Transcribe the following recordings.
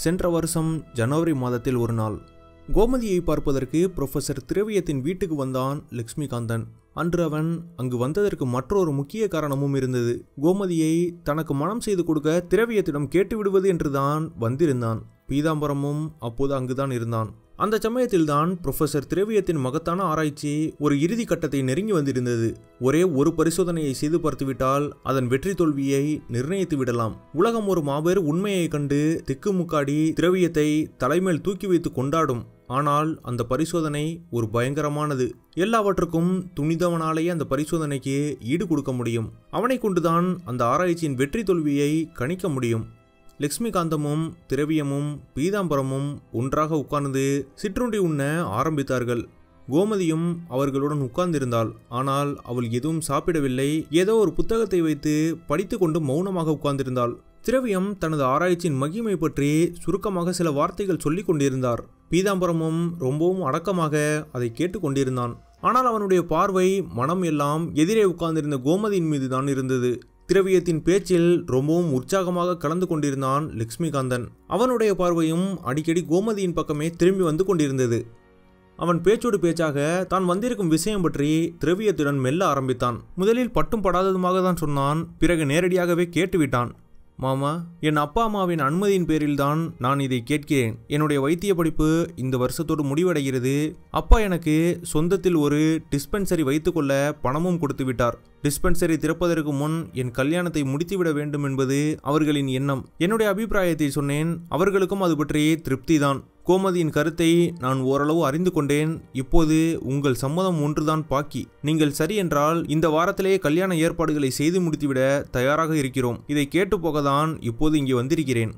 சென்ற வருஷம் ஜனவரி மாதத்தில் ஒரு நாள் கோமதியை பார்ப்பதற்கு புரொஃபசர் திரவியத்தின் வீட்டுக்கு வந்தான் லக்ஷ்மிகாந்தன். அன்று அவன் அங்கு வந்ததற்கு மற்றொரு முக்கிய காரணமும் இருந்தது. கோமதியை தனக்கு மனம் செய்து கொடுக்க திரவியத்திடம் கேட்டுவிடுவது என்றுதான் வந்திருந்தான். பீதாம்பரமும் அப்போது அங்குதான் இருந்தான். அந்த சமயத்தில்தான் புரொஃபசர் திரவியத்தின் மகத்தான ஆராய்ச்சி ஒரு இறுதி கட்டத்தை நெருங்கி வந்திருந்தது. ஒரே ஒரு பரிசோதனையை செய்து பார்த்துவிட்டால் அதன் வெற்றி தோல்வியை நிர்ணயித்து விடலாம். உலகம் ஒரு மாபெரும் உண்மையை கண்டு திக்குமுக்காடி திரவியத்தை தலைமேல் தூக்கி வைத்து கொண்டாடும். ஆனால் அந்த பரிசோதனை ஒரு பயங்கரமானது. எல்லாவற்றுக்கும் துணிதவனாலேயே அந்த பரிசோதனைக்கு ஈடு கொடுக்க முடியும். அவனை கொண்டுதான் அந்த ஆராய்ச்சியின் வெற்றி தோல்வியை கணிக்க முடியும். லக்ஷ்மிகாந்தமும் திரவியமும் பீதாம்பரமும் ஒன்றாக உட்கார்ந்து சிற்றுண்டி உண்ண ஆரம்பித்தார்கள். கோமதியும் அவர்களுடன் உட்கார்ந்திருந்தாள். ஆனால் அவள் எதுவும் சாப்பிடவில்லை. ஏதோ ஒரு புத்தகத்தை வைத்து படித்து கொண்டு மௌனமாக உட்கார்ந்திருந்தாள். திரவியம் தனது ஆராய்ச்சியின் மகிமை பற்றி சுருக்கமாக சில வார்த்தைகள் சொல்லிக் கொண்டிருந்தார். பீதாம்பரமும் ரொம்பவும் அடக்கமாக அதை கேட்டு கொண்டிருந்தான். ஆனால் அவனுடைய பார்வை மனம் எல்லாம் எதிரே உட்கார்ந்திருந்த கோமதியின் மீது தான் இருந்தது. திரவியத்தின் பேச்சில் ரொம்பவும் உற்சாகமாக கலந்து கொண்டிருந்தான் லக்ஷ்மிகாந்தன். அவனுடைய பார்வையும் அடிக்கடி கோமதியின் பக்கமே திரும்பி வந்து கொண்டிருந்தது. அவன் பேச்சோடு பேச்சாக தான் வந்திருக்கும் விஷயம் பற்றி திரவியத்துடன் மெல்ல ஆரம்பித்தான். முதலில் பட்டும் படாததுமாக தான் சொன்னான். பிறகு நேரடியாகவே கேட்டுவிட்டான். மாமா, என் அப்பா அம்மாவின் அனுமதியின் பேரில்தான் நான் இதை கேட்கிறேன். என்னுடைய வைத்திய படிப்பு இந்த வருஷத்தோடு முடிவடைகிறது. அப்பா எனக்கு சொந்தத்தில் ஒரு டிஸ்பென்சரி வைத்துக்கொள்ள பணமும் கொடுத்து விட்டார். டிஸ்பென்சரி திறப்பதற்கு முன் என் கல்யாணத்தை முடித்துவிட வேண்டும் என்பது அவர்களின் எண்ணம். என்னுடைய அபிப்பிராயத்தை சொன்னேன். அவர்களுக்கும் அது பற்றி திருப்திதான். கோமதியின் கருத்தை நான் ஓரளவு அறிந்து கொண்டேன். இப்போது உங்கள் சம்மதம் ஒன்றுதான் பாக்கி. நீங்கள் சரி என்றால் இந்த வாரத்திலேயே கல்யாண ஏற்பாடுகளை செய்து முடித்துவிட தயாராக இருக்கிறோம். இதை கேட்டு போகத்தான் இப்போது இங்கே வந்திருக்கிறேன்.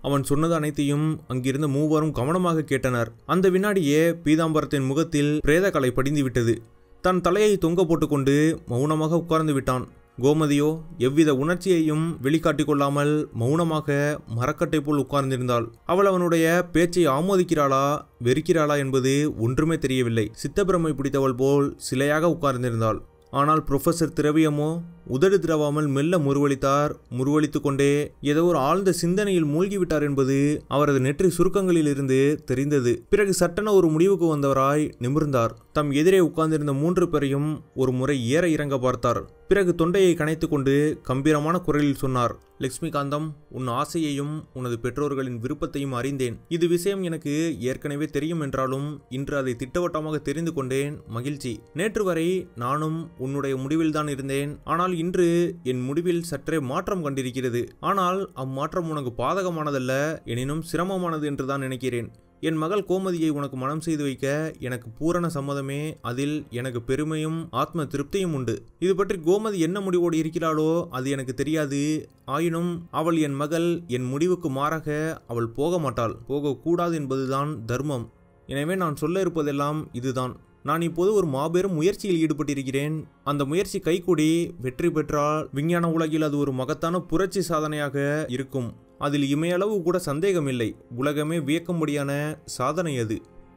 அவன் சொன்னது அனைத்தையும் அங்கிருந்த மூவரும் கவனமாக கேட்டனர். அந்த வினாடியே பீதாம்பரத்தின் முகத்தில் பிரேதக்கலை படிந்துவிட்டது. தன் தலையை தொங்க போட்டுக்கொண்டு மௌனமாக உட்கார்ந்து விட்டான். கோமதியோ எவ்வித உணர்ச்சியையும் வெளிக்காட்டிக் கொள்ளாமல் மௌனமாக மரக்கட்டை போல் உட்கார்ந்திருந்தாள். அவள் அவனுடைய பேச்சை ஆமோதிக்கிறாளா வெறுக்கிறாளா என்பது ஒன்றுமே தெரியவில்லை. சித்தப்பிரமை பிடித்தவள் போல் சிலையாக உட்கார்ந்திருந்தாள். ஆனால் புரொஃபசர் திரவியமோ உதடு திரவாமல் மெல்ல முறுவலித்தார். முறுவலித்து கொண்டே ஏதோ ஒரு ஆழ்ந்த சிந்தனையில் மூழ்கிவிட்டார் என்பது அவரது நெற்றி சுருக்கங்களில் இருந்து தெரிந்தது. பிறகு சட்டென ஒரு முடிவுக்கு வந்தவராய் நிமிர்ந்தார். தம் எதிரே உட்கார்ந்திருந்த 3 பேரையும் ஒரு முறை ஏற இறங்க பார்த்தார். பிறகு தொண்டையை கனைத்து கொண்டு கம்பீரமான குரலில் சொன்னார். லக்ஷ்மிகாந்தம், உன் ஆசையையும் உனது பெற்றோர்களின் விருப்பத்தையும் அறிந்தேன். இது விஷயம் எனக்கு ஏற்கனவே தெரியும் என்றாலும் இன்று அதை திட்டவட்டமாக தெரிந்து கொண்டேன். மகிழ்ச்சி. நேற்று வரை நானும் உன்னுடைய முடிவில்தான் இருந்தேன். ஆனால் இன்று என் முடிவில் சற்றே மாற்றம் கண்டிருக்கிறது. ஆனால் அம்மாற்றம் உனக்கு பாதகமானதல்ல, எனினும் சிரமமானது என்றுதான் நினைக்கிறேன். என் மகள் கோமதியை உனக்கு மனம் செய்து வைக்க எனக்கு பூரண சம்மதமே. அதில் எனக்கு பெருமையும் ஆத்ம திருப்தியும் உண்டு. இது பற்றி கோமதி என்ன முடிவோடு இருக்கிறாளோ அது எனக்கு தெரியாது. ஆயினும் அவள் என் மகள். என் முடிவுக்கு மாறாக அவள் போக மாட்டாள். போகக்கூடாது என்பதுதான் தர்மம். எனவே நான் சொல்ல இருப்பதெல்லாம் இதுதான். நான் இப்போது ஒரு மாபெரும் முயற்சியில் ஈடுபட்டிருக்கிறேன். அந்த முயற்சி கைகூடி வெற்றி பெற்றால் விஞ்ஞான உலகில் அது ஒரு மகத்தான புரட்சி சாதனையாக இருக்கும். அதில் இமையளவு கூட சந்தேகமில்லை. உலகமே வியக்கும்படியான சாதனை அது.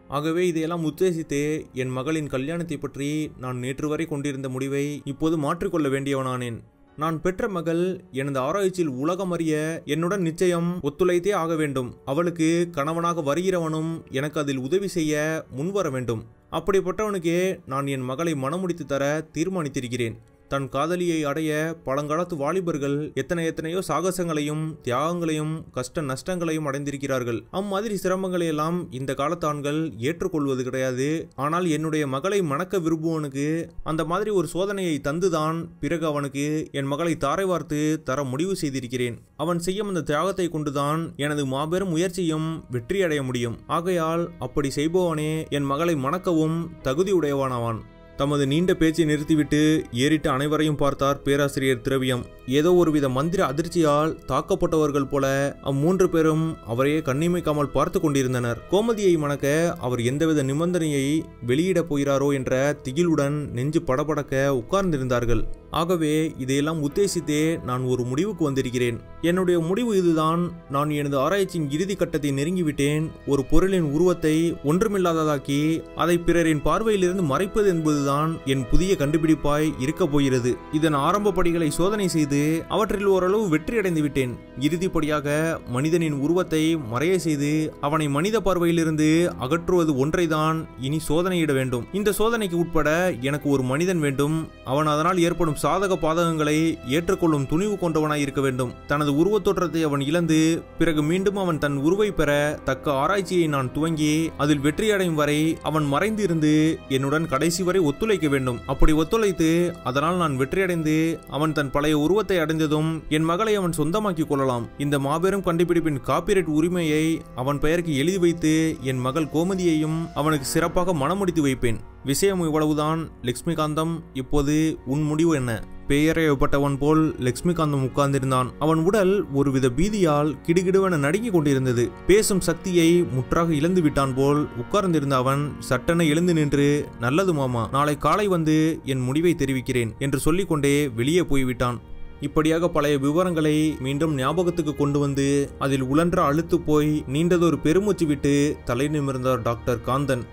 ஆகவே இதையெல்லாம் உத்தேசித்தே என் மகளின் கல்யாணத்தை பற்றி நான் நேற்று வரை கொண்டிருந்த முடிவை இப்போது மாற்றிக்கொள்ள வேண்டியவனானேன். நான் பெற்ற மகள் எனது ஆராய்ச்சியில் உலகம் அறிய என்னுடன் நிச்சயம் ஒத்துழைத்தே ஆக வேண்டும். அவளுக்கு கணவனாக வருகிறவனும் எனக்கு அதில் உதவி செய்ய முன்வர வேண்டும். அப்படிப்பட்டவனுக்கே நான் என் மகளை மணமுடித்து தர தீர்மானித்திருக்கிறேன். தன் காதலியை அடைய பழங்காலத்து வாலிபர்கள் எத்தனையோ சாகசங்களையும் தியாகங்களையும் கஷ்ட நஷ்டங்களையும் அடைந்திருக்கிறார்கள். அம்மாதிரி சிரமங்களையெல்லாம் இந்த காலத்து ஆண்கள் ஏற்றுக்கொள்வது கிடையாது. ஆனால் என்னுடைய மகளை மணக்க விரும்புவனுக்கு அந்த மாதிரி ஒரு சோதனையை தந்துதான் பிறகு அவனுக்கு என் மகளை தாரை வார்த்து தர முடிவு செய்திருக்கிறேன். அவன் செய்யும் அந்த தியாகத்தை கொண்டுதான் எனது மாபெரும் முயற்சியும் வெற்றியடைய முடியும். ஆகையால் அப்படி செய்பவனே என் மகளை மணக்கவும் தகுதியுடையவனாவான். தமது நீண்ட பேச்சை நிறுத்திவிட்டு ஏறிட்டு அனைவரையும் பார்த்தார் பேராசிரியர் திரவியம். ஏதோ ஒருவித மந்திர அதிர்ச்சியால் தாக்கப்பட்டவர்கள் போல அம்3 பேரும் அவரையே கண்ணிமைக்காமல் பார்த்து கொண்டிருந்தனர். கோமதியை மணக்க அவர் எந்தவித நிபந்தனையை வெளியிடப் போகிறாரோ என்ற திகிலுடன் நெஞ்சு படபடக்க உட்கார்ந்திருந்தார்கள். ஆகவே இதையெல்லாம் உத்தேசித்தே நான் ஒரு முடிவுக்கு வந்திருக்கிறேன். என்னுடைய முடிவு இதுதான். நான் எனது ஆராய்ச்சியின் இறுதி கட்டத்தை நெருங்கிவிட்டேன். ஒரு பொருளின் உருவத்தை ஒன்றுமில்லாததாக்கி அதை பிறரின் பார்வையிலிருந்து மறைப்பது என்பதுதான் என் புதிய கண்டுபிடிப்பாய் இருக்க போகிறது. இதன் ஆரம்ப படிகளை சோதனை செய்து செய்து அவற்றில் ஓரளவு வெற்றியடைந்து விட்டேன். இறுதிப்படியாக மனிதனின் உருவத்தை மறைய செய்து அவனை மனித பார்வையிலிருந்து அகற்றுவது ஒன்றைதான் இனி சோதனையிட வேண்டும். இந்த சோதனைக்கு உட்பட எனக்கு ஒரு மனிதன் வேண்டும். அவன் அதனால் ஏற்படும் சாதக பாதகங்களை ஏற்றுக்கொள்ளும் துணிவு கொண்டவனாய் இருக்க வேண்டும். தனது உருவத் தோற்றத்தை அவன் இழந்து பிறகு மீண்டும் அவன் தன் உருவை பெற தக்க ஆராய்ச்சியை நான் துவங்கி அதில் வெற்றியடையும் வரை அவன் மறைந்து இருந்து என்னுடன் கடைசி வரை ஒத்துழைக்க வேண்டும். அப்படி ஒத்துழைத்து அதனால் நான் வெற்றியடைந்து அவன் தன் பழைய உருவத்தை அடைந்ததும் என் மகளை அவன் சொந்தமாக்கிக் கொள்ளலாம். இந்த மாபெரும் கண்டுபிடிப்பின் காப்பிரைட் உரிமையை அவன் பெயருக்கு எழுதி வைத்து என் மகள் கோமதியையும் அவனுக்கு சிறப்பாக மணமுடித்து வைப்பேன். விஷயம் இவ்வளவுதான். லட்சுமிகாந்தம், இப்போது உன் முடிவு என்ன? பெயரையப்பட்டவன் போல் லட்சுமிகாந்தம் உட்கார்ந்திருந்தான். அவன் உடல் ஒருவித பீதியால் கிடுகிடுவென நடுங்கிக் கொண்டிருந்தது. பேசும் சக்தியை முற்றாக இழந்து விட்டான் போல் உட்கார்ந்திருந்த அவன் சட்டென எழுந்து நின்று, நல்லது மாமா, நாளை காலை வந்து என் முடிவை தெரிவிக்கிறேன் என்று சொல்லிக்கொண்டே வெளியே போய்விட்டான். இப்படியாக பழைய விவரங்களை மீண்டும் ஞாபகத்துக்கு கொண்டு வந்து அதில் உழன்ற அழுத்து போய் நீண்டதொரு பெருமூச்சு விட்டு தலை நிமிர்ந்தார் டாக்டர் காந்தன்.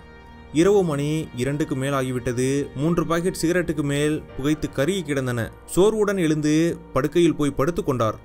இரவு மணி 2க்கு மேல் ஆகிவிட்டது. 3 பாக்கெட் சிகரெட்டுக்கு மேல் புகைத்து கருகி கிடந்தன. சோர்வுடன் எழுந்து படுக்கையில் போய் படுத்துக் கொண்டார்.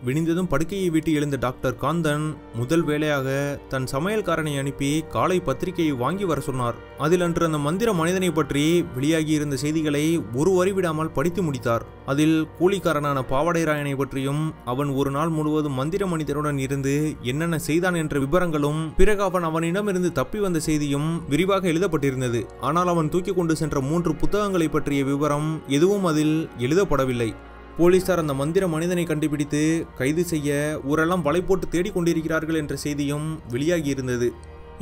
விடிந்ததும் படுக்கையை விட்டு எழுந்த டாக்டர் காந்தன் முதல் வேளையாக தன் சமையல்காரனை அனுப்பி காலை பத்திரிகையை வாங்கி வர சொன்னார். அதில் அன்று அந்த மந்திர மனிதனை பற்றி வெளியாகியிருந்த செய்திகளை ஒரு வரி விடாமல் படித்து முடித்தார். அதில் கூலிக்காரனான பாவடைராயனை பற்றியும் அவன் ஒரு நாள் முழுவதும் மந்திர மனிதனுடன் இருந்து என்னென்ன செய்தான் என்ற விவரங்களும் பிறகு அவனிடமிருந்து தப்பி வந்த செய்தியும் விரிவாக எழுதப்பட்டிருந்தது. ஆனால் அவன் தூக்கி கொண்டு சென்ற 3 புத்தகங்களை பற்றிய விவரம் எதுவும் அதில் எழுதப்படவில்லை. போலீசார் அந்த மந்திர மனிதனை கண்டுபிடித்து கைது செய்ய ஊரெல்லாம் வலை போட்டு தேடிக்கொண்டிருக்கிறார்கள் என்ற செய்தியும் வெளியாகியிருந்தது.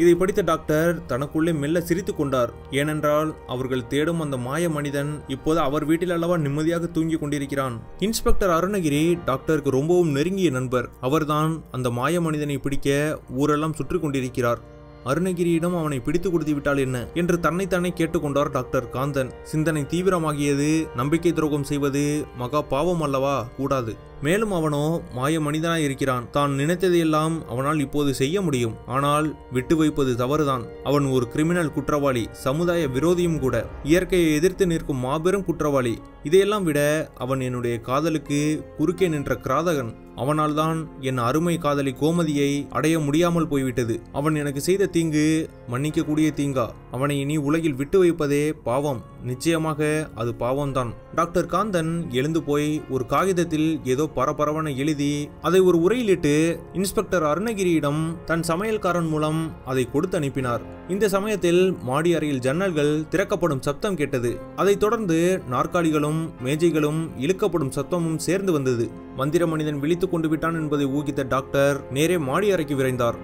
இதை படித்த டாக்டர் தனக்குள்ளே மெல்ல சிரித்து கொண்டார். ஏனென்றால் அவர்கள் தேடும் அந்த மாய மனிதன் இப்போது அவர் வீட்டில் அல்லவா நிம்மதியாக தூங்கிக் கொண்டிருக்கிறான். இன்ஸ்பெக்டர் அருணகிரி டாக்டருக்கு ரொம்பவும் நெருங்கிய நண்பர். அவர்தான் அந்த மாய மனிதனை பிடிக்க ஊரெல்லாம் சுற்றி கொண்டிருக்கிறார். அருணகிரியிடம் அவனை பிடித்து கொடுத்து விட்டால் என்ன என்று தன்னைத்தானே கேட்டுக்கொண்டார் டாக்டர் காந்தன். சிந்தனை தீவிரமாகியது. நம்பிக்கை துரோகம் செய்வது மகா பாவம் அல்லவா? கூடாது. மேலும் அவனோ மாய மனிதனாய் இருக்கிறான். தான் நினைத்ததையெல்லாம் அவனால் இப்போது செய்ய முடியும். ஆனால் விட்டு வைப்பது தவறுதான். அவன் ஒரு கிரிமினல் குற்றவாளி, சமுதாய விரோதியும் கூட, இயற்கையை எதிர்த்து நிற்கும் மாபெரும் குற்றவாளி. இதையெல்லாம் விட அவன் என்னுடைய காதலுக்கு குறுக்கே நின்ற கிராதகன். அவனால் தான் என் அருமை காதலி கோமதியை அடைய முடியாமல் போய்விட்டது. அவன் எனக்கு செய்த தீங்கு மன்னிக்கக்கூடிய தீங்கா? அவனை இனி உலகில் விட்டு வைப்பதே பாவம். நிச்சயமாக அது பாவம்தான். டாக்டர் காந்தன் எழுந்து போய் ஒரு காகிதத்தில் ஏதோ பரபரவன எழுதி அதை ஒரு உரையிலிட்டு இன்ஸ்பெக்டர் அருணகிரியிடம் தன் சமையல்காரன் மூலம் அதை கொடுத்து அனுப்பினார். இந்த சமயத்தில் மாடி அறையில் ஜன்னல்கள் திறக்கப்படும் சப்தம் கேட்டது. அதைத் தொடர்ந்து நாற்காலிகளும் மேஜைகளும் இழுக்கப்படும் சத்தமும் சேர்ந்து வந்தது. மந்திர மனிதன் விழித்துக் கொண்டு விட்டான் என்பதை ஊகித்த டாக்டர் நேரே மாடி அறைக்கு விரைந்தார்.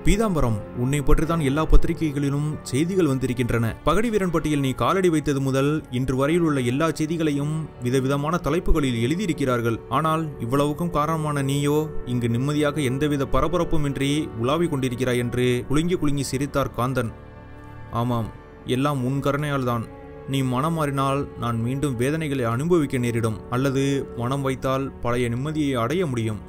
பீதாம்பரம், உன்னை பற்றிதான் எல்லா பத்திரிகைகளிலும் செய்திகள் வந்திருக்கின்றன. பகடி வீரன் பட்டியல் நீ காலடி வைத்தது முதல் இன்று வரையில் உள்ள எல்லா செய்திகளையும் விதவிதமான தலைப்புகளில் எழுதியிருக்கிறார்கள். ஆனால் இவ்வளவுக்கும் காரணமான நீயோ இங்கு நிம்மதியாக எந்தவித பரபரப்புமின்றி உலாவிக் கொண்டிருக்கிறாய் என்று குலுங்கி குலுங்கி சிரித்தார் காந்தன். ஆமாம், எல்லாம் உன் கருணையால் தான். நீ மனம் மாறினால் நான் மீண்டும் வேதனைகளை அனுபவிக்க நேரிடும். அல்லது மனம் வைத்தால் பழைய நிம்மதியை அடைய முடியும்.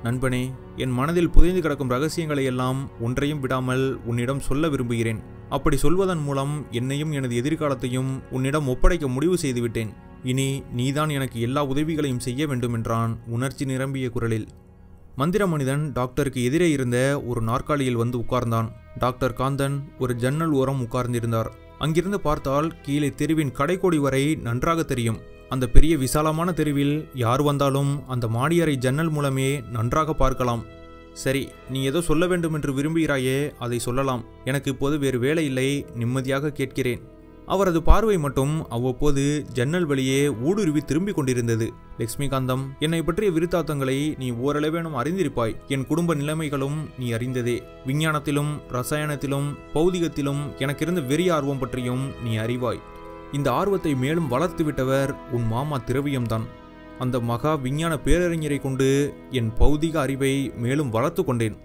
நண்பனே, என் மனதில் புதைந்து கிடக்கும் ரகசியங்களை எல்லாம் ஒன்றையும் விடாமல் உன்னிடம் சொல்ல விரும்புகிறேன். அப்படி சொல்வதன் மூலம் என்னையும் எனது எதிர்காலத்தையும் உன்னிடம் ஒப்படைக்க முடிவு செய்துவிட்டேன். இனி நீதான் எனக்கு எல்லா உதவிகளையும் செய்ய வேண்டும் என்றான் உணர்ச்சி நிரம்பிய குரலில். மந்திர மனிதன் டாக்டருக்கு எதிரே இருந்த ஒரு நாற்காலியில் வந்து உட்கார்ந்தான். டாக்டர் காந்தன் ஒரு ஜன்னல் ஓரம் உட்கார்ந்திருந்தார். அங்கிருந்து பார்த்தால் கீழே தெருவின் கடைக்கோடி வரை நன்றாக தெரியும். அந்த பெரிய விசாலமான தெருவில் யார் வந்தாலும் அந்த மாடியறை ஜன்னல் மூலமே நன்றாக பார்க்கலாம். சரி, நீ ஏதோ சொல்ல வேண்டும் என்று விரும்புகிறாயே, அதை சொல்லலாம். எனக்கு இப்போது வேறு வேலை இல்லை, நிம்மதியாக கேட்கிறேன். அவரது பார்வை மட்டும் அவ்வப்போது ஜன்னல் வழியே ஊடுருவி திரும்பிக் கொண்டிருந்தது. லட்சுமிகாந்தம், என்னை பற்றிய விருத்தாந்தங்களை நீ ஓரளவேனும் அறிந்திருப்பாய். என் குடும்ப நிலைமைகளும் நீ அறிந்ததே. விஞ்ஞானத்திலும் ரசாயனத்திலும் பௌதிகத்திலும் எனக்கிருந்த வெறி ஆர்வம் பற்றியும் நீ அறிவாய். இந்த ஆர்வத்தை மேலும் வளர்த்து விட்டவர் உன் மாமா திரவியம்தான். அந்த மகா விஞ்ஞான பேரறிஞரை கொண்டு என் பௌதிக அறிவை மேலும் வளர்த்து கொண்டேன்.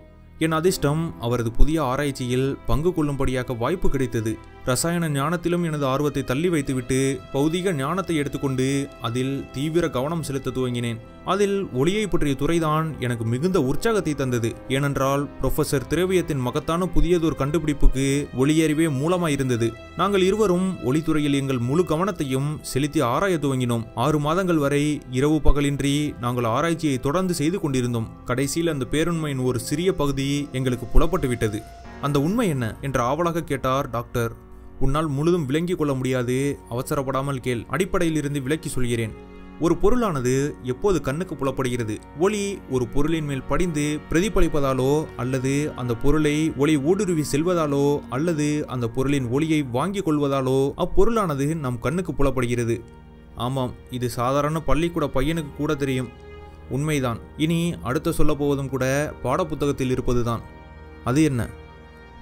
என் அதிர்ஷ்டம் அவரது புதிய ஆராய்ச்சியில் பங்கு கொள்ளும்படியாக வாய்ப்பு கிடைத்தது. ரசாயன ஞானத்திலும் எனது ஆர்வத்தை தள்ளி வைத்துவிட்டு பௌதிக ஞானத்தை எடுத்துக்கொண்டு அதில் தீவிர கவனம் செலுத்த துவங்கினேன். அதில் ஒளியை பற்றிய துறைதான் எனக்கு மிகுந்த உற்சாகத்தை தந்தது. ஏனென்றால் புரொஃபசர் திரவியத்தின் மகத்தான புதியதொரு கண்டுபிடிப்புக்கு ஒளியறிவே மூலமாயிருந்தது. நாங்கள் இருவரும் ஒளித்துறையில் எங்கள் முழு கவனத்தையும் செலுத்தி ஆராய துவங்கினோம். 6 மாதங்கள் வரை இரவு பகலின்றி நாங்கள் ஆராய்ச்சியை தொடர்ந்து செய்து கொண்டிருந்தோம். கடைசியில் அந்த பேருண்மையின் ஒரு சிறிய பகுதி எங்களுக்கு புலப்பட்டு விட்டது. அந்த உண்மை என்ன என்று ஆவலாக கேட்டார் டாக்டர். உன்னால் முழுதும் விளங்கிக் கொள்ள முடியாது, அவசரப்படாமல் கேள். அடிப்படையில் இருந்து விளக்கி சொல்கிறேன். ஒரு பொருளானது எப்போது கண்ணுக்கு புலப்படுகிறது? ஒளி ஒரு பொருளின் மேல் படிந்து பிரதிபலிப்பதாலோ, அல்லது அந்த பொருளை ஒளி ஊடுருவி செல்வதாலோ, அல்லது அந்த பொருளின் ஒளியை வாங்கிக் கொள்வதாலோ அப்பொருளானது நம் கண்ணுக்கு புலப்படுகிறது. ஆமாம், இது சாதாரண பள்ளிக்கூட பையனுக்கு கூட தெரியும். உண்மைதான். இனி அடுத்த சொல்ல போவதும் கூட பாடப்புத்தகத்தில் இருப்பதுதான். அது என்ன?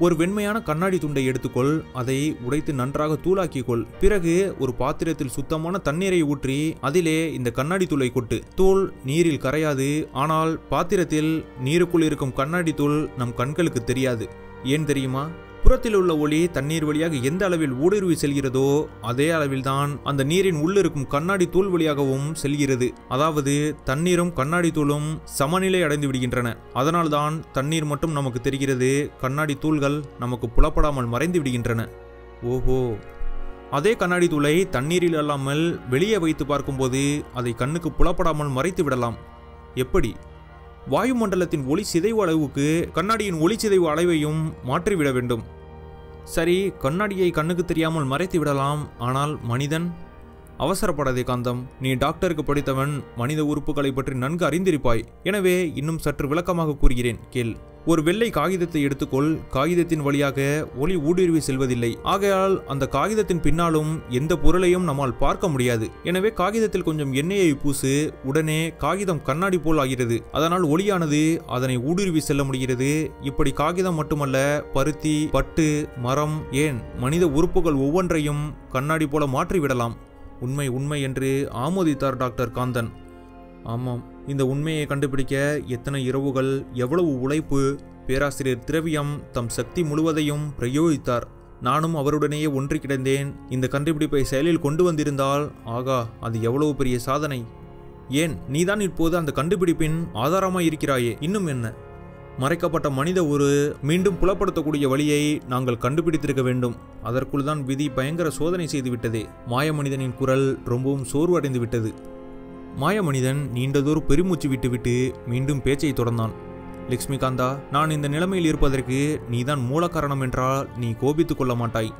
ஒரு வெண்மையான கண்ணாடி துண்டை எடுத்துக்கொள், அதை உடைத்து நன்றாக தூளாக்கிக்கொள். பிறகு ஒரு பாத்திரத்தில் சுத்தமான தண்ணீரை ஊற்றி அதிலே இந்த கண்ணாடி தூளை கொட்டு. தூள் நீரில் கரையாது. ஆனால் பாத்திரத்தில் நீருக்குள் இருக்கும் கண்ணாடி தூள் நம் கண்களுக்கு தெரியாது. ஏன் தெரியுமா? புறத்தில் உள்ள ஒளி தண்ணீர் வழியாக எந்த அளவில் ஊடுருவி செல்கிறதோ அதே அளவில்தான் அந்த நீரின் உள்ளிருக்கும் கண்ணாடி தூள் வழியாகவும் செல்கிறது. அதாவது தண்ணீரும் கண்ணாடி தூளும் சமநிலை அடைந்து விடுகின்றன. அதனால்தான் தண்ணீர் மட்டும் நமக்கு தெரிகிறது, கண்ணாடி தூள்கள் நமக்கு புலப்படாமல் மறைந்து விடுகின்றன. ஓஹோ, அதே கண்ணாடி தூளை தண்ணீரில் அல்லாமல் வெளியே வைத்து பார்க்கும்போது அதை கண்ணுக்கு புலப்படாமல் மறைத்து விடலாம். எப்படி? வாயுமண்டலத்தின் ஒளி சிதைவு அளவுக்கு கண்ணாடியின் ஒளி சிதைவு அளவையும் மாற்றிவிட வேண்டும். சரி, கண்ணாடியை கண்ணுக்கு தெரியாமல் மறைத்து விடலாம். ஆனால் மனிதன்? அவசரப்படாதே காந்தம். நீ டாக்டருக்கு படித்தவன், மனித உறுப்புகளை பற்றி நன்கு அறிந்திருப்பாய். எனவே இன்னும் சற்று விளக்கமாக கூறுகிறேன், கேள். ஒரு வெள்ளை காகிதத்தை எடுத்துக்கொள். காகிதத்தின் வழியாக ஒளி ஊடுருவி செல்வதில்லை. ஆகையால் அந்த காகிதத்தின் பின்னாலும் எந்த பொருளையும் நம்மால் பார்க்க முடியாது. எனவே காகிதத்தில் கொஞ்சம் எண்ணெயை பூசு, உடனே காகிதம் கண்ணாடி போல் ஆகிறது. அதனால் ஒளியானது அதனை ஊடுருவி செல்ல முடிகிறது. இப்படி காகிதம் மட்டுமல்ல, பருத்தி, பட்டு, மரம், ஏன் மனித உறுப்புகள் ஒவ்வொன்றையும் கண்ணாடி போல மாற்றிவிடலாம். உண்மை உண்மை என்று ஆமோதித்தார் டாக்டர் காந்தன். ஆமாம், இந்த உண்மையை கண்டுபிடிக்க எத்தனை இரவுகள், எவ்வளவு உழைப்பு! பேராசிரியர் திரவியம் தம் சக்தி முழுவதையும் பிரயோகித்தார். நானும் அவருடனேயே ஒன்றி கிடந்தேன். இந்த கண்டுபிடிப்பை செயலில் கொண்டு வந்திருந்தால் ஆகா, அது எவ்வளவு பெரிய சாதனை! ஏன், நீதான் இப்போது அந்த கண்டுபிடிப்பின் ஆதாரமாய் இருக்கிறாயே, இன்னும் என்ன? மறைக்கப்பட்ட மனித ஒரு மீண்டும் புலப்படுத்தக்கூடிய வழியை நாங்கள் கண்டுபிடித்திருக்க வேண்டும். அதற்குள் தான் விதி பயங்கர சோதனை செய்துவிட்டதே. மாய மனிதனின் குரல் ரொம்பவும் சோர்வடைந்து விட்டது. மாய மனிதன் நீண்டதொரு பெருமூச்சு விட்டுவிட்டு மீண்டும் பேச்சை தொடர்ந்தான். லக்ஷ்மிகாந்தா, நான் இந்த நிலைமையில் இருப்பதற்கு நீதான் மூல காரணம் என்றால் நீ கோபித்துக் கொள்ள மாட்டாய்.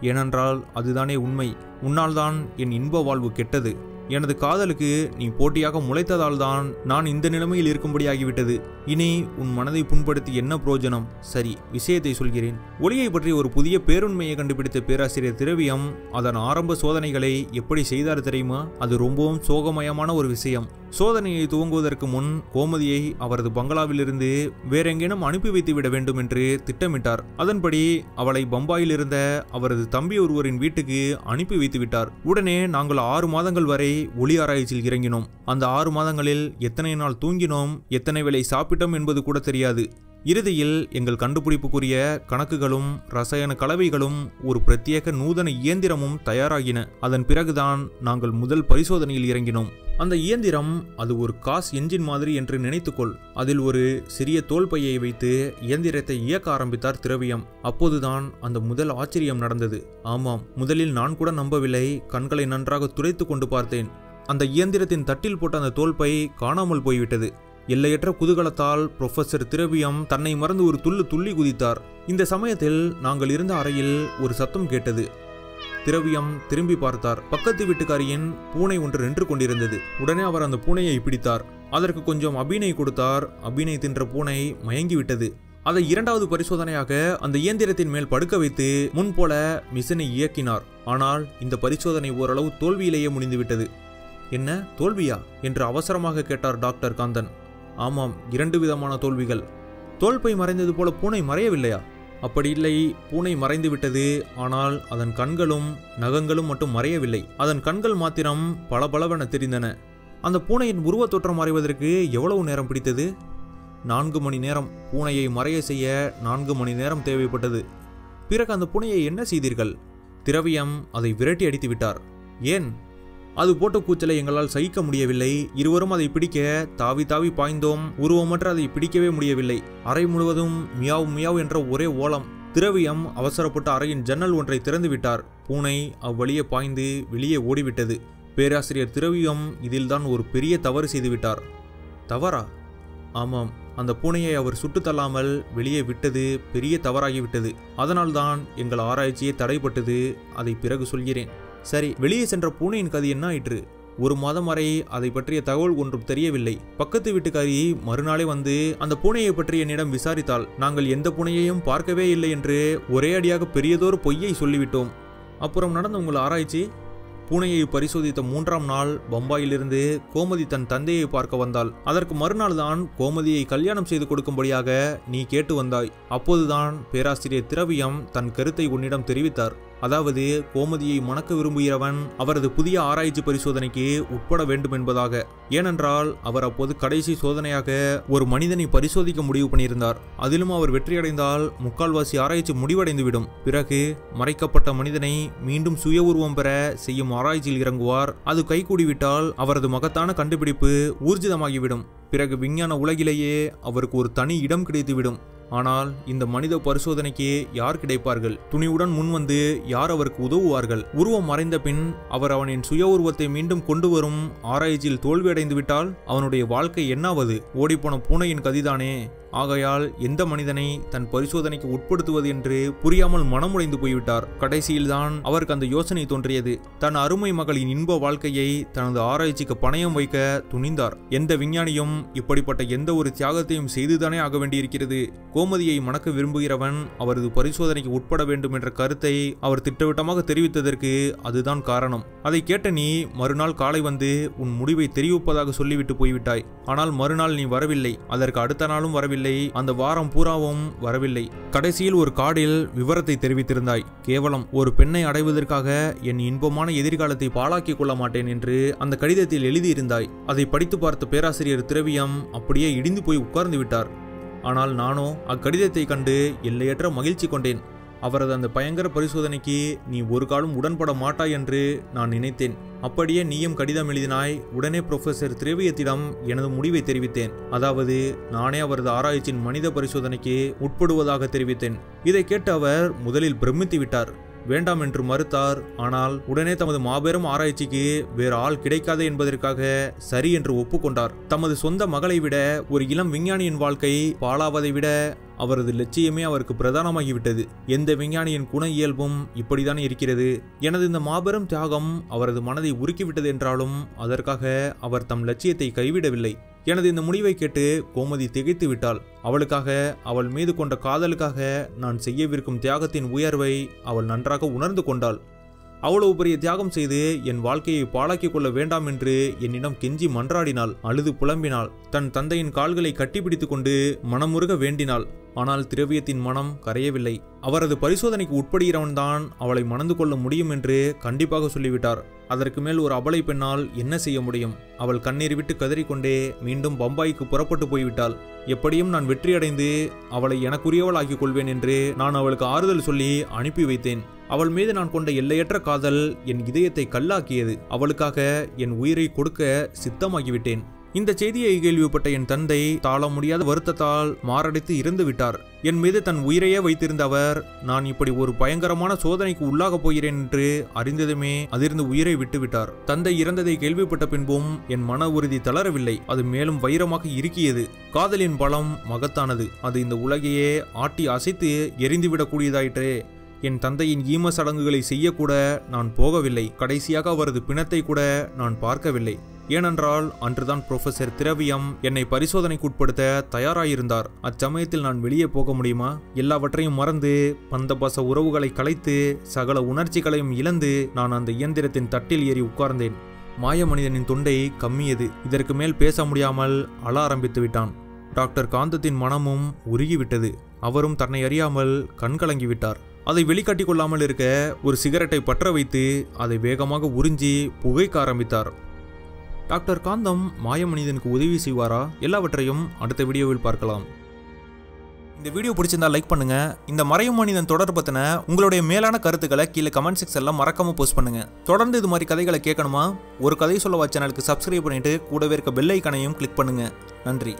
ஏனென்றால் அதுதானே உண்மை. உன்னால்தான் என் இன்ப வாழ்வு கெட்டது. எனது காதலுக்கு நீ போட்டியாக முளைத்ததால் தான் நான் இந்த நிலைமையில் இருக்கும்படியாகிவிட்டது. இனி உன் மனதை புண்படுத்தி என்ன பிரயோஜனம்? சரி, விஷயத்தை சொல்கிறேன். ஒளியை பற்றி ஒரு புதிய பேருண்மையை கண்டுபிடித்த பேராசிரியர் திரவியம் அதன் ஆரம்ப சோதனைகளை எப்படி செய்தார் தெரியுமா? அது ரொம்பவும் சோகமயமான ஒரு விஷயம். சோதனையை துவங்குவதற்கு முன் கோமதியை அவரது பங்களாவிலிருந்து வேறெங்கேனும் அனுப்பி வைத்து விட வேண்டும் என்று திட்டமிட்டார். அதன்படி அவளை பம்பாயில் இருந்த அவரது தம்பி ஒருவரின் வீட்டுக்கு அனுப்பி வைத்து விட்டார். உடனே நாங்கள் 6 மாதங்கள் வரை ஒளி ஆராய்ச்சியில் இறங்கினோம். அந்த 6 மாதங்களில் எத்தனை நாள் தூங்கினோம், எத்தனை வேளை சாப்பிட்டோம் என்பது கூட தெரியாது. இறுதியில் எங்கள் கண்டுபிடிப்புக்குரிய கணக்குகளும் ரசாயன கலவைகளும் ஒரு பிரத்யேக நூதன இயந்திரமும் தயாராகின. அதன் பிறகுதான் நாங்கள் முதல் பரிசோதனையில் இறங்கினோம். அந்த இயந்திரம் அது ஒரு காஸ் என்ஜின் மாதிரி என்று நினைத்துக்கொள். அதில் ஒரு சிறிய தோல்பையை வைத்து இயந்திரத்தை இயக்க ஆரம்பித்தார் திரவியம். அப்போதுதான் அந்த முதல் ஆச்சரியம் நடந்தது. ஆமாம், முதலில் நான் கூட நம்பவில்லை. கண்களை நன்றாக துடைத்து கொண்டு பார்த்தேன். அந்த இயந்திரத்தின் தட்டில் போட்ட அந்த தோல்பை காணாமல் போய்விட்டது. எல்லையற்ற குதூகலத்தால் புரொஃபசர் திரவியம் தன்னை மறந்து ஒரு துள்ளி குதித்தார். இந்த சமயத்தில் நாங்கள் இருந்த அறையில் ஒரு சத்தம் கேட்டது. திரவியம் திரும்பி பார்த்தார். பக்கத்து வீட்டுக்காரியின் பூனை ஒன்று நின்று கொண்டிருந்தது. உடனே அவர் அந்த பூனையை பிடித்தார். அதற்கு கொஞ்சம் அபினை கொடுத்தார். அபினை தின்ற பூனை மயங்கிவிட்டது. அதை 2வது பரிசோதனையாக அந்த இயந்திரத்தின் மேல் படுக்க வைத்து முன்போல மிஷினை இயக்கினார். ஆனால் இந்த பரிசோதனை ஓரளவு தோல்வியிலேயே முடிந்துவிட்டது. என்ன, தோல்வியா என்று அவசரமாக கேட்டார் டாக்டர் காந்தன். ஆமாம், 2 விதமான தோல்விகள். தோல்பை மறைந்தது போல பூனை மறையவில்லையா? அப்படி இல்லை, பூனை மறைந்து விட்டது. ஆனால் அதன் கண்களும் நகங்களும் மட்டும் மறையவில்லை. அதன் கண்கள் மாத்திரம் பளபளவென தெரிந்தன. அந்த பூனையின் உருவத் தோற்றம் மறைவதற்கு எவ்வளவு நேரம் பிடித்தது? 4 மணி நேரம். பூனையை மறைய செய்ய 4 மணி நேரம் தேவைப்பட்டது. பிறகு அந்த பூனையை என்ன செய்தீர்கள்? திரவியம் அதை விரட்டி அடித்து விட்டார். ஏன்? அது போட்ட கூச்சலை எங்களால் சகிக்க முடியவில்லை. இருவரும் அதை பிடிக்க தாவி தாவி பாய்ந்தோம். உருவமற்ற அதை பிடிக்கவே முடியவில்லை. அறை முழுவதும் மியாவ் மியாவ் என்ற ஒரே ஓலம். திரவியம் அவசரப்பட்ட அறையின் ஜன்னல் ஒன்றை திறந்து விட்டார். பூனை அவ்வழியே பாய்ந்து வெளியே ஓடிவிட்டது. பேராசிரியர் திரவியம் இதில்தான் ஒரு பெரிய தவறு செய்துவிட்டார். தவறா? ஆமாம், அந்த பூனையை அவர் சுட்டு தள்ளாமல் வெளியே விட்டது பெரிய தவறாகிவிட்டது. அதனால்தான் எங்கள் ஆராய்ச்சியே தடைப்பட்டது. அதை பிறகு சொல்கிறேன். சரி, வெளியே சென்ற பூனையின் கதை என்ன ஆயிற்று? ஒரு மாதம் வரை அதை பற்றிய தகவல் ஒன்றும் தெரியவில்லை. பக்கத்து வீட்டுக்காரி மறுநாளே வந்து அந்த பூனையை பற்றி என்னிடம் விசாரித்தாள். நாங்கள் எந்த பூனையையும் பார்க்கவே இல்லை என்று ஒரே அடியாக பெரியதொரு பொய்யை சொல்லிவிட்டோம். அப்புறம் நடந்த உங்கள் ஆராய்ச்சி? பூனையை பரிசோதித்த 3ஆம் நாள் பம்பாயிலிருந்து கோமதி தன் தந்தையை பார்க்க வந்தாள். அதற்கு மறுநாள் தான் கோமதியை கல்யாணம் செய்து கொடுக்கும்படியாக நீ கேட்டு வந்தாய். அப்போதுதான் பேராசிரியர் திரவியம் தன் கருத்தை உன்னிடம் தெரிவித்தார். அதாவது கோமதியை மணக்க விரும்புகிறவன் அவரது புதிய ஆராய்ச்சி பரிசோதனைக்கு உட்பட வேண்டும் என்பதாக. ஏனென்றால் அவர் அப்போது கடைசி சோதனையாக ஒரு மனிதனை பரிசோதிக்க முடிவு பண்ணியிருந்தார். அதிலும் அவர் வெற்றியடைந்தால் முக்கால்வாசி ஆராய்ச்சி முடிவடைந்துவிடும். பிறகு மறைக்கப்பட்ட மனிதனை மீண்டும் சுய உருவம் பெற செய்யும் ஆராய்ச்சியில் இறங்குவார். அது கைகூடிவிட்டால் அவரது மகத்தான கண்டுபிடிப்பு ஊர்ஜிதமாகிவிடும். பிறகு விஞ்ஞான உலகிலேயே அவருக்கு ஒரு தனி இடம் கிடைத்துவிடும். ஆனால் இந்த மனித பரிசோதனைக்கு யார் கிடைப்பார்கள்? துணிவுடன் முன்வந்து யார் அவருக்கு உதவுவார்கள்? உருவம் மறைந்த பின் அவர் அவனின் சுய உருவத்தை மீண்டும் கொண்டு வரும் ஆராய்ச்சியில் தோல்வியடைந்து விட்டால் அவனுடைய வாழ்க்கை என்னாவது? ஓடிப்போன பூனையின் கதிதானே. ஆகையால் எந்த மனிதனை தன் பரிசோதனைக்கு உட்படுத்துவது என்று புரியாமல் மனமுடைந்து போய்விட்டார். கடைசியில்தான் அவருக்கு அந்த யோசனை தோன்றியது. தன் அருமை மகளின் இன்ப வாழ்க்கையை தனது ஆராய்ச்சிக்கு பணயம் வைக்க துணிந்தார். எந்த விஞ்ஞானியும் இப்படிப்பட்ட எந்த ஒரு தியாகத்தையும் செய்துதானே ஆக வேண்டியிருக்கிறது. கோமதியை மணக்க விரும்புகிறவன் அவரது பரிசோதனைக்கு உட்பட வேண்டும் என்ற கருத்தை அவர் திட்டவட்டமாக தெரிவித்ததற்கு அதுதான் காரணம். அதை கேட்ட நீ மறுநாள் காலை வந்து உன் முடிவை தெரிவிப்பதாக சொல்லிவிட்டு போய்விட்டாய். ஆனால் மறுநாள் நீ வரவில்லை. அதற்கு அடுத்த நாளும் வரவில்லை. அந்த வாரம் பூராவும் வரவில்லை. கடைசியில் ஒரு கார்டில் விவரத்தை தெரிவித்திருந்தாய். கேவலம் ஒரு பெண்ணை அடைவதற்காக என் இன்பமான எதிர்காலத்தை பாழாக்கிக் கொள்ள மாட்டேன் என்று அந்த கடிதத்தில் எழுதியிருந்தாய். அதை படித்து பார்த்த பேராசிரியர் திரவியம் அப்படியே இடிந்து போய் உட்கார்ந்து விட்டார். ஆனால் நானோ அக்கடிதத்தை கண்டு எல்லையற்ற மகிழ்ச்சி கொண்டேன். அவரது அந்த பயங்கர பரிசோதனைக்கு நீ ஒரு காலம் உடன்பட மாட்டாய் என்று நான் நினைத்தேன். அப்படியே நீயும் கடிதம் எழுதினாய். உடனே புரொஃபசர் திரவியத்திடம் எனது முடிவை தெரிவித்தேன். அதாவது நானே அவரது ஆராய்ச்சியின் மனித பரிசோதனைக்கு உட்படுவதாக தெரிவித்தேன். இதை கேட்டு அவர் முதலில் பிரமித்து விட்டார். வேண்டாம் என்று மறுத்தார். ஆனால் உடனே தமது மாபெரும் ஆராய்ச்சிக்கு வேறு ஆள் கிடைக்காது என்பதற்காக சரி என்று ஒப்புக்கொண்டார். தமது சொந்த மகளை விட ஒரு இளம் விஞ்ஞானியின் வாழ்க்கை பாழாவதை விட அவரது லட்சியமே அவருக்கு பிரதானமாகிவிட்டது. எந்த விஞ்ஞானியின் குண இயல்பும் இப்படித்தான் இருக்கிறது. எனது இந்த மாபெரும் தியாகம் அவரது மனதை உருக்கிவிட்டது என்றாலும் அதற்காக அவர் தம் லட்சியத்தை கைவிடவில்லை. எனது இந்த முடிவை கேட்டு கோமதி திகைத்து விட்டாள். அவளுக்காக, அவள் மீது கொண்ட காதலுக்காக நான் செய்யவிருக்கும் தியாகத்தின் உயர்வை அவள் நன்றாக உணர்ந்து கொண்டாள். அவ்வளவு பெரிய தியாகம் செய்து என் வாழ்க்கையை பாழாக்கிக் கொள்ள வேண்டாம் என்று என்னிடம் கெஞ்சி மன்றாடினாள். அழுது புலம்பினாள். தன் தந்தையின் கால்களை கட்டிப்பிடித்துக் கொண்டு மனமுருக வேண்டினாள். ஆனால் திரவியத்தின் மனம் கரையவில்லை. அவரது பரிசோதனைக்கு உட்படுகிறவன்தான் அவளை மணந்து கொள்ள முடியும் என்று கண்டிப்பாக சொல்லிவிட்டார். அதற்கு மேல் ஒரு அபலை பெண்ணால் என்ன செய்ய முடியும்? அவள் கண்ணீர் விட்டு கதறிக்கொண்டே மீண்டும் பம்பாய்க்கு புறப்பட்டு போய்விட்டாள். எப்படியும் நான் வெற்றியடைந்து அவளை எனக்குரியவள் ஆக்கிக் கொள்வேன் என்று நான் அவளுக்கு ஆறுதல் சொல்லி அனுப்பி வைத்தேன். அவள் மீது நான் கொண்ட எல்லையற்ற காதல் என் இதயத்தை கல்லாக்கியது. அவளுக்காக என் உயிரை கொடுக்க சித்தமாகிவிட்டேன். இந்த செய்தியை கேள்விப்பட்ட என் தந்தை தாழ முடியாத வருத்தத்தால் மாரடைத்து இறந்து விட்டார். என் மீது தன் உயிரையே வைத்திருந்த அவர் நான் இப்படி ஒரு பயங்கரமான சோதனைக்கு உள்ளாகப் போகிறேன் என்று அறிந்ததுமே அதிர்ந்து உயிரை விட்டுவிட்டார். தந்தை இறந்ததை கேள்விப்பட்ட பின்பும் என் மன உறுதி தளரவில்லை. அது மேலும் வைரமாக இறுக்கியது. காதலின் பலம் மகத்தானது. அது இந்த உலகையே ஆட்டி அசைத்து எரிந்துவிடக்கூடியதாயிற்றே. என் தந்தையின் ஈம சடங்குகளை செய்யக்கூட நான் போகவில்லை. கடைசியாக அவரது பிணத்தை கூட நான் பார்க்கவில்லை. ஏனென்றால் அன்றுதான் புரொஃபசர் திரவியம் என்னை பரிசோதனைக்கு உட்படுத்த தயாராயிருந்தார். அச்சமயத்தில் நான் வெளியே போக முடியுமா? எல்லாவற்றையும் மறந்து பந்தபாச உறவுகளை கலைத்து சகல உணர்ச்சிகளையும் இழந்து நான் அந்த இயந்திரத்தின் தட்டில் ஏறி உட்கார்ந்தேன். மாய மனிதனின் தொண்டை கம்மியது. இதற்கு மேல் பேச முடியாமல் அழ ஆரம்பித்து விட்டான். டாக்டர் காந்தத்தின் மனமும் உருகிவிட்டது. அவரும் தன்னை அறியாமல் கண்கலங்கிவிட்டார். அதை வெளிக்காட்டிக் கொள்ளாமல் இருக்க ஒரு சிகரெட்டை பற்ற வைத்து அதை வேகமாக உறிஞ்சி புகைக்க ஆரம்பித்தார். டாக்டர் காந்தம் மாய மனிதனுக்கு உதவி செய்வாரா? எல்லாவற்றையும் அடுத்த வீடியோவில் பார்க்கலாம். இந்த வீடியோ பிடிச்சிருந்தா லைக் பண்ணுங்க. இந்த மறையும் மனிதன் தொடர் பத்தின உங்களுடைய மேலான கருத்துக்களை கீழே கமெண்ட் செக்ஷன்ல மறக்காம போஸ்ட் பண்ணுங்க. தொடர்ந்து இது மாதிரி கதைகளை கேட்கணுமா? ஒரு கதை சொல்ல சேனலுக்கு சப்ஸ்கிரைப் பண்ணிட்டு கூடவே இருக்க பெல் ஐகானையும் கிளிக் பண்ணுங்க. நன்றி.